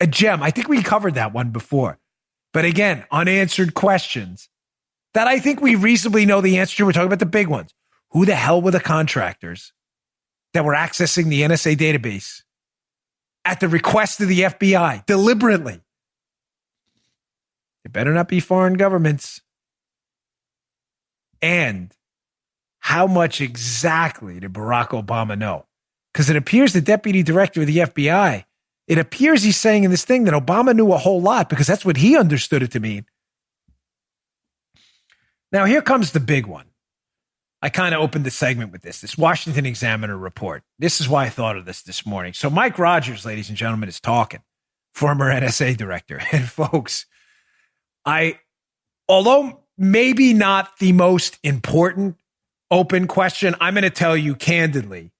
a gem. I think we covered that one before. But again, unanswered questions that I think we reasonably know the answer to. We're talking about the big ones. Who the hell were the contractors that were accessing the NSA database at the request of the FBI deliberately? It better not be foreign governments. And how much exactly did Barack Obama know? Because it appears the deputy director of the FBI, it appears he's saying in this thing that Obama knew a whole lot because that's what he understood it to mean. Now, here comes the big one. I kind of opened the segment with this Washington Examiner report. This is why I thought of this morning. So Mike Rogers, ladies and gentlemen, is talking, former NSA director. And folks, although maybe not the most important open question, I'm going to tell you candidly,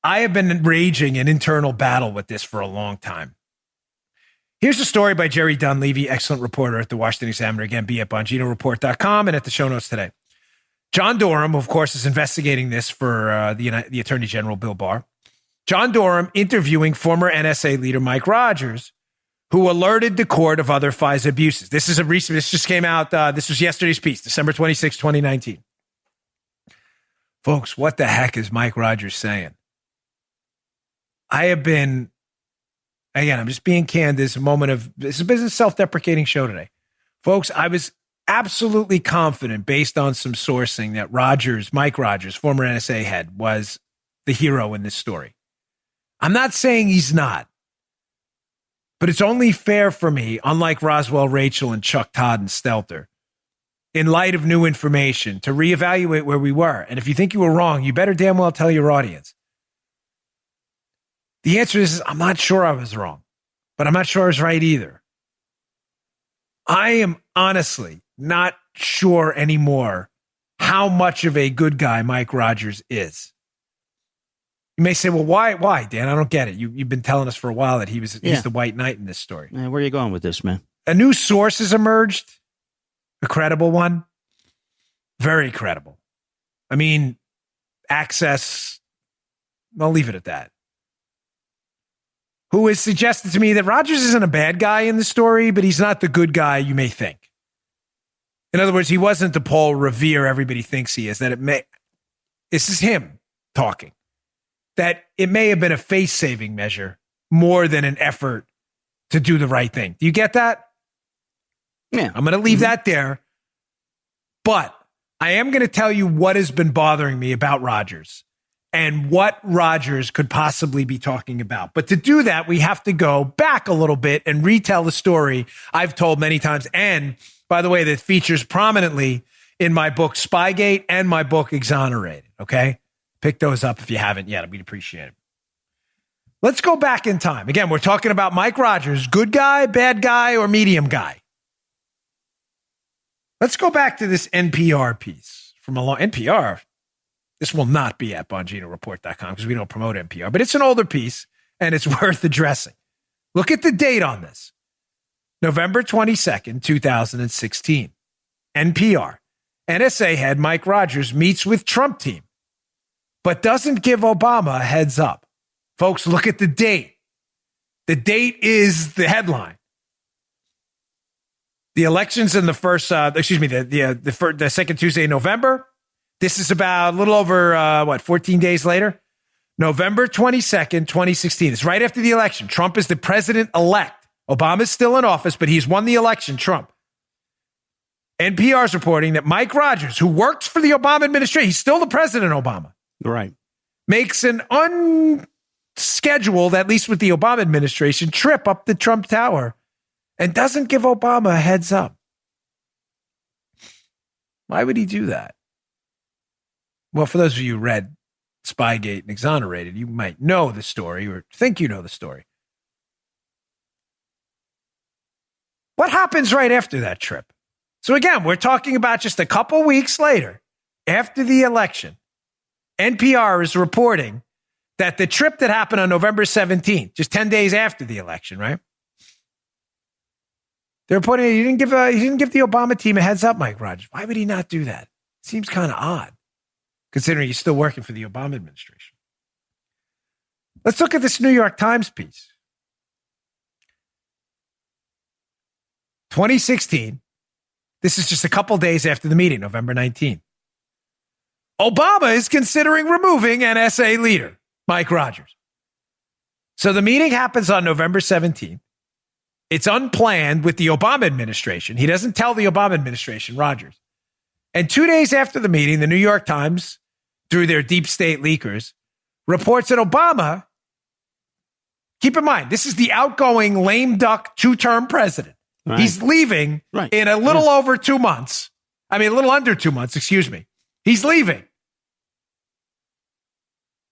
I have been raging an internal battle with this for a long time. Here's a story by Jerry Dunleavy, excellent reporter at the Washington Examiner. Again, be at BonginoReport.com and at the show notes today. John Durham, who of course, is investigating this for the Attorney General, Bill Barr. John Durham interviewing former NSA leader Mike Rogers, who alerted the court of other FISA abuses. This just came out. This was yesterday's piece, December 26, 2019. Folks, what the heck is Mike Rogers saying? I'm just being candid. This is a business self-deprecating show today. Folks, I was absolutely confident based on some sourcing that Mike Rogers, former NSA head, was the hero in this story. I'm not saying he's not, but it's only fair for me, unlike Roswell Rachel and Chuck Todd and Stelter, in light of new information, to reevaluate where we were. And if you think you were wrong, you better damn well tell your audience. The answer is, I'm not sure I was wrong, but I'm not sure I was right either. I am honestly not sure anymore how much of a good guy Mike Rogers is. You may say, well, why, Dan? I don't get it. You've been telling us for a while that he's the white knight in this story. Where are you going with this, man? A new source has emerged, a credible one, very credible. I mean, access, I'll leave it at that. Who has suggested to me that Rogers isn't a bad guy in the story, but he's not the good guy you may think. In other words, he wasn't the Paul Revere everybody thinks he is. This is him talking. That it may have been a face-saving measure more than an effort to do the right thing. Do you get that? Yeah. I'm going to leave that there. But I am going to tell you what has been bothering me about Rogers and what Rogers could possibly be talking about. But to do that, we have to go back a little bit and retell the story I've told many times. And by the way, that features prominently in my book, Spygate, and my book, Exonerated. Okay? Pick those up if you haven't yet. We'd appreciate it. Let's go back in time. Again, we're talking about Mike Rogers, good guy, bad guy, or medium guy. Let's go back to this NPR piece from NPR. This will not be at BonginoReport.com because we don't promote NPR, but it's an older piece and it's worth addressing. Look at the date on this. November 22nd, 2016. NPR. NSA head Mike Rogers meets with Trump team, but doesn't give Obama a heads up. Folks, look at the date. The date is the headline. The election's in the second Tuesday in November. This is about a little over, 14 days later? November 22nd, 2016. It's right after the election. Trump is the president-elect. Obama's still in office, but he's won the election, Trump. NPR's reporting that Mike Rogers, who works for the Obama administration, he's still the president, Obama. Right. Makes an unscheduled, at least with the Obama administration, trip up the Trump Tower and doesn't give Obama a heads up. Why would he do that? Well, for those of you who read Spygate and Exonerated, you might know the story or think you know the story. What happens right after that trip? So again, we're talking about just a couple weeks later, after the election. NPR is reporting that the trip that happened on November 17th, just 10 days after the election, right? They're reporting he didn't give the Obama team a heads up, Mike Rogers. Why would he not do that? Seems kind of odd, considering he's still working for the Obama administration. Let's look at this New York Times piece. 2016, this is just a couple days after the meeting, November 19th. Obama is considering removing NSA leader, Mike Rogers. So the meeting happens on November 17th. It's unplanned with the Obama administration. He doesn't tell the Obama administration, Rogers. And 2 days after the meeting, the New York Times, through their deep state leakers, reports that Obama, keep in mind, this is the outgoing lame duck two-term president. Right. He's leaving in a little over 2 months. I mean, a little under 2 months, excuse me. He's leaving.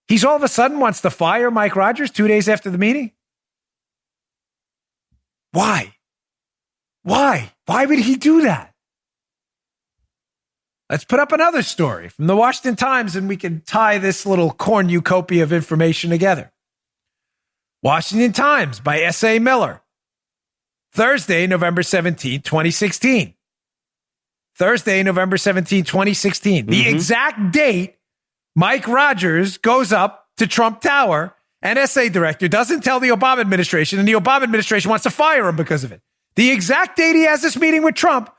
He's all of a sudden wants to fire Mike Rogers 2 days after the meeting? Why? Why would he do that? Let's put up another story from the Washington Times and we can tie this little cornucopia of information together. Washington Times by S.A. Miller. Thursday, November 17, 2016. Thursday, November 17, 2016. The exact date Mike Rogers goes up to Trump Tower, NSA director, doesn't tell the Obama administration, and the Obama administration wants to fire him because of it. The exact date he has this meeting with Trump.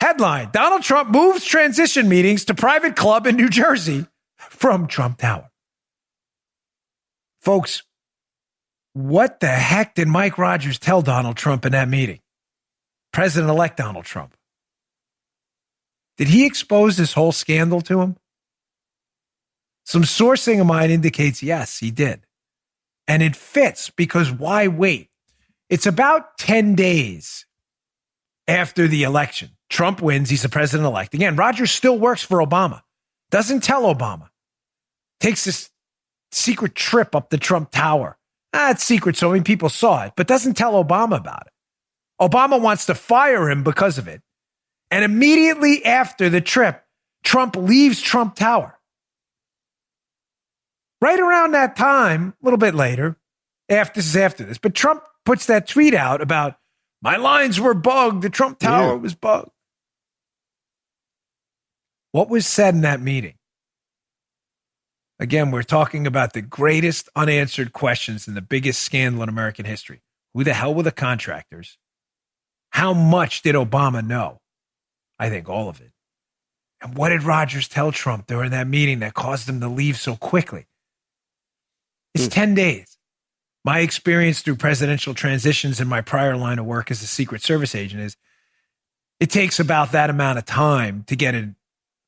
Headline, Donald Trump moves transition meetings to private club in New Jersey from Trump Tower. Folks, what the heck did Mike Rogers tell Donald Trump in that meeting? President-elect Donald Trump. Did he expose this whole scandal to him? Some sourcing of mine indicates yes, he did. And it fits because why wait? It's about 10 days after the election. Trump wins. He's the president-elect. Again, Rogers still works for Obama. Doesn't tell Obama. Takes this secret trip up the Trump Tower. It's secret, so many people saw it, but doesn't tell Obama about it. Obama wants to fire him because of it. And immediately after the trip, Trump leaves Trump Tower. Right around that time, a little bit later, after this, but Trump puts that tweet out about my lines were bugged. The Trump Tower was bugged. What was said in that meeting? Again, we're talking about the greatest unanswered questions in the biggest scandal in American history. Who the hell were the contractors? How much did Obama know? I think all of it. And what did Rogers tell Trump during that meeting that caused him to leave so quickly? It's 10 days. My experience through presidential transitions in my prior line of work as a Secret Service agent is it takes about that amount of time to get it,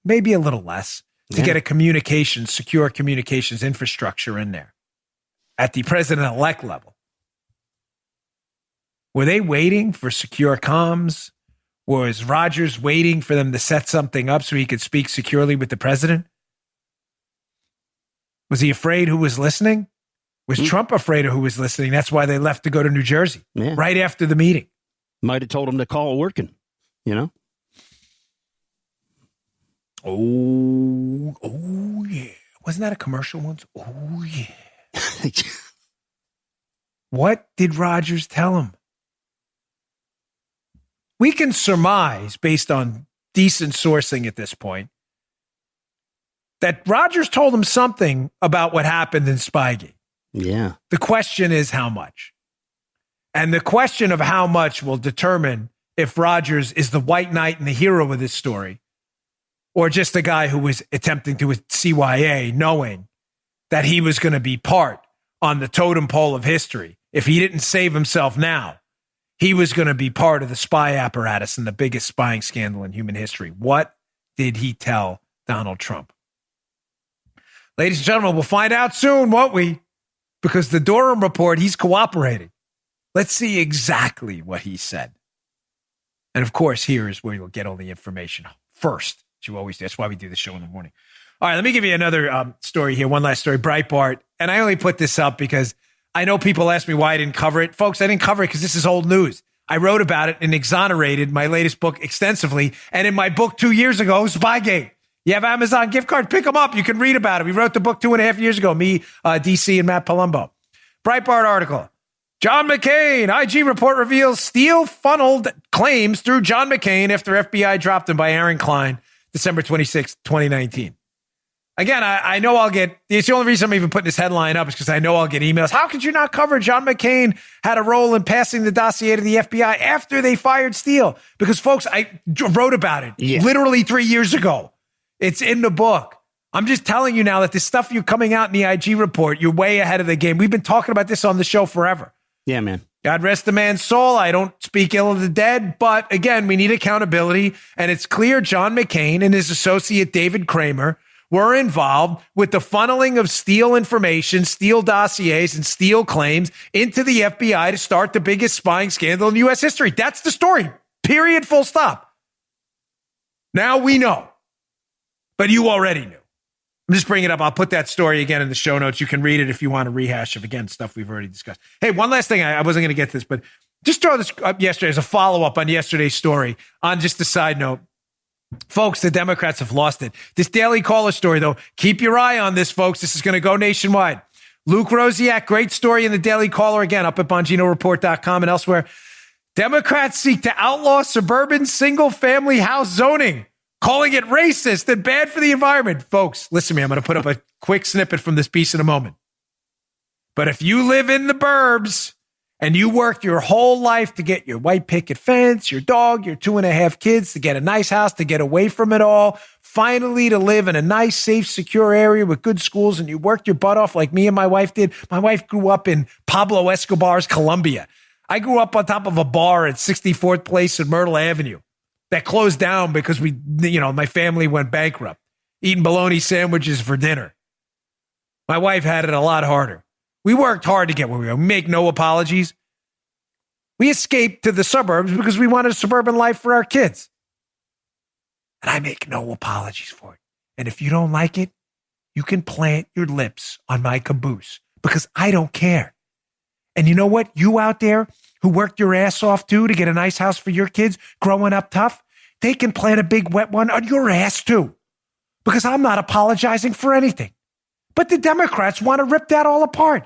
maybe a little less, to get a secure communications infrastructure in there at the president-elect level. Were they waiting for secure comms? Was Rogers waiting for them to set something up so he could speak securely with the president? Was he afraid who was listening? Was Trump afraid of who was listening? That's why they left to go to New Jersey right after the meeting. Might have told him to call working, you know? Oh, yeah. Wasn't that a commercial once? Oh, yeah. What did Rogers tell him? We can surmise, based on decent sourcing at this point, that Rogers told him something about what happened in Spygate. Yeah. The question is how much? And the question of how much will determine if Rogers is the white knight and the hero of this story, or just a guy who was attempting to CYA, knowing that he was going to be part on the totem pole of history. If he didn't save himself now, he was going to be part of the spy apparatus and the biggest spying scandal in human history. What did he tell Donald Trump? Ladies and gentlemen, we'll find out soon, won't we? Because the Durham report, he's cooperating. Let's see exactly what he said. And of course, here is where you'll get all the information first. As you always do. That's why we do the show in the morning. All right, let me give you another story here. One last story, Breitbart. And I only put this up because I know people ask me why I didn't cover it. Folks, I didn't cover it because this is old news. I wrote about it and exonerated my latest book extensively. And in my book 2 years ago, Spygate. You have Amazon gift cards, pick them up. You can read about it. We wrote the book 2.5 years ago, me, DC, and Matt Palumbo. Breitbart article. John McCain, IG report reveals Steele funneled claims through John McCain after FBI dropped him by Aaron Klein, December 26, 2019. Again, I know I'll get, it's the only reason I'm even putting this headline up is because I know I'll get emails. How could you not cover John McCain had a role in passing the dossier to the FBI after they fired Steele? Because, folks, I wrote about it literally 3 years ago. It's in the book. I'm just telling you now that the stuff you're coming out in the IG report, you're way ahead of the game. We've been talking about this on the show forever. Yeah, man. God rest the man's soul. I don't speak ill of the dead, but again, we need accountability. And it's clear John McCain and his associate David Kramer were involved with the funneling of Steele information, Steele dossiers, and Steele claims into the FBI to start the biggest spying scandal in U.S. history. That's the story. Period. Full stop. Now we know. But you already knew. I'm just bringing it up. I'll put that story again in the show notes. You can read it if you want to rehash of, again, stuff we've already discussed. Hey, one last thing. I wasn't going to get to this, but just throw this up yesterday as a follow-up on yesterday's story. On just a side note, folks, the Democrats have lost it. This Daily Caller story, though, keep your eye on this, folks. This is going to go nationwide. Luke Rosiak, great story in the Daily Caller, again, up at BonginoReport.com and elsewhere. Democrats seek to outlaw suburban single-family house zoning, calling it racist and bad for the environment. Folks, listen to me. I'm going to put up a quick snippet from this piece in a moment. But if you live in the burbs and you worked your whole life to get your white picket fence, your dog, your 2.5 kids, to get a nice house, to get away from it all, finally to live in a nice, safe, secure area with good schools, and you worked your butt off like me and my wife did. My wife grew up in Pablo Escobar's Colombia. I grew up on top of a bar at 64th Place and Myrtle Avenue that closed down because my family went bankrupt, eating bologna sandwiches for dinner. My wife had it a lot harder. We worked hard to get where we are. We make no apologies. We escaped to the suburbs because we wanted a suburban life for our kids. And I make no apologies for it. And if you don't like it, you can plant your lips on my caboose because I don't care. And you know what? You out there who worked your ass off too to get a nice house for your kids growing up tough, they can plant a big wet one on your ass too. Because I'm not apologizing for anything. But the Democrats want to rip that all apart.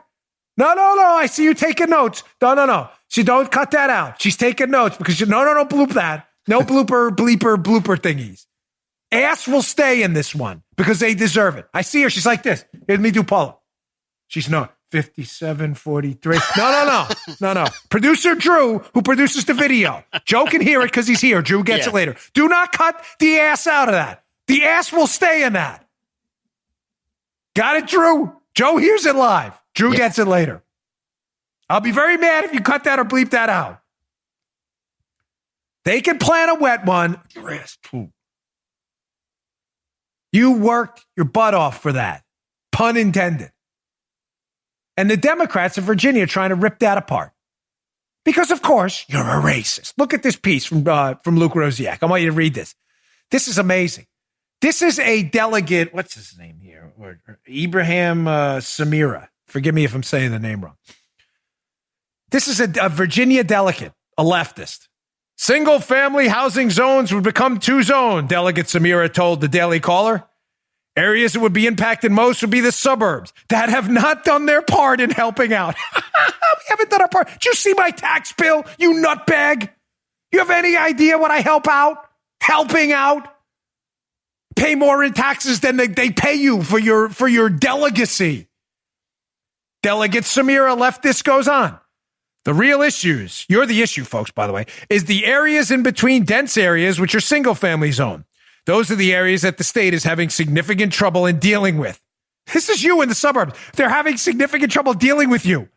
No. I see you taking notes. No. She don't cut that out. She's taking notes because no, bloop that. No blooper thingies. Ass will stay in this one because they deserve it. I see her. She's like this. Let me do Paula. She's not. 5743. No. Producer Drew, who produces the video. Joe can hear it because he's here. Drew gets it later. Do not cut the ass out of that. The ass will stay in that. Got it, Drew? Joe hears it live. Drew gets it later. I'll be very mad if you cut that or bleep that out. They can plant a wet one. Your ass. You worked your butt off for that. Pun intended. And the Democrats of Virginia are trying to rip that apart. Because, of course, you're a racist. Look at this piece from Luke Rosiak. I want you to read this. This is amazing. This is a delegate, what's his name here? Or Ibrahim Samira. Forgive me if I'm saying the name wrong. This is a Virginia delegate, a leftist. Single-family housing zones would become two-zone, Delegate Samira told the Daily Caller. Areas that would be impacted most would be the suburbs that have not done their part in helping out. We haven't done our part. Did you see my tax bill, you nutbag? You have any idea what I help out? Helping out? Pay more in taxes than they pay you for your delegacy. Delegate Samira leftist goes on. The real issues, you're the issue, folks, by the way, is the areas in between dense areas, which are single-family zone. Those are the areas that the state is having significant trouble in dealing with. This is you in the suburbs. They're having significant trouble dealing with you.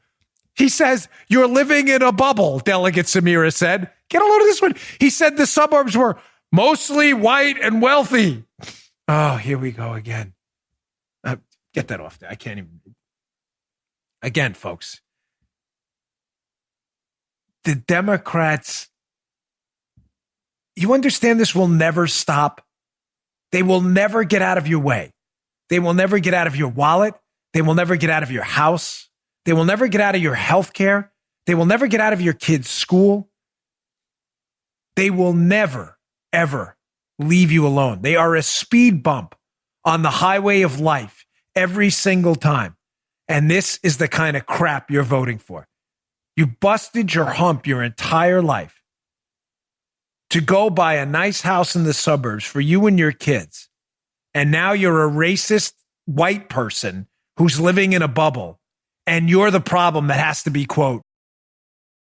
He says, you're living in a bubble, Delegate Samira said. Get a load of this one. He said the suburbs were mostly white and wealthy. Oh, here we go again. Get that off there. I can't even. Again, folks. The Democrats, you understand this will never stop. They will never get out of your way. They will never get out of your wallet. They will never get out of your house. They will never get out of your health care. They will never get out of your kids' school. They will never, ever leave you alone. They are a speed bump on the highway of life every single time. And this is the kind of crap you're voting for. You busted your hump your entire life to go buy a nice house in the suburbs for you and your kids. And now you're a racist white person who's living in a bubble, and you're the problem that has to be, quote,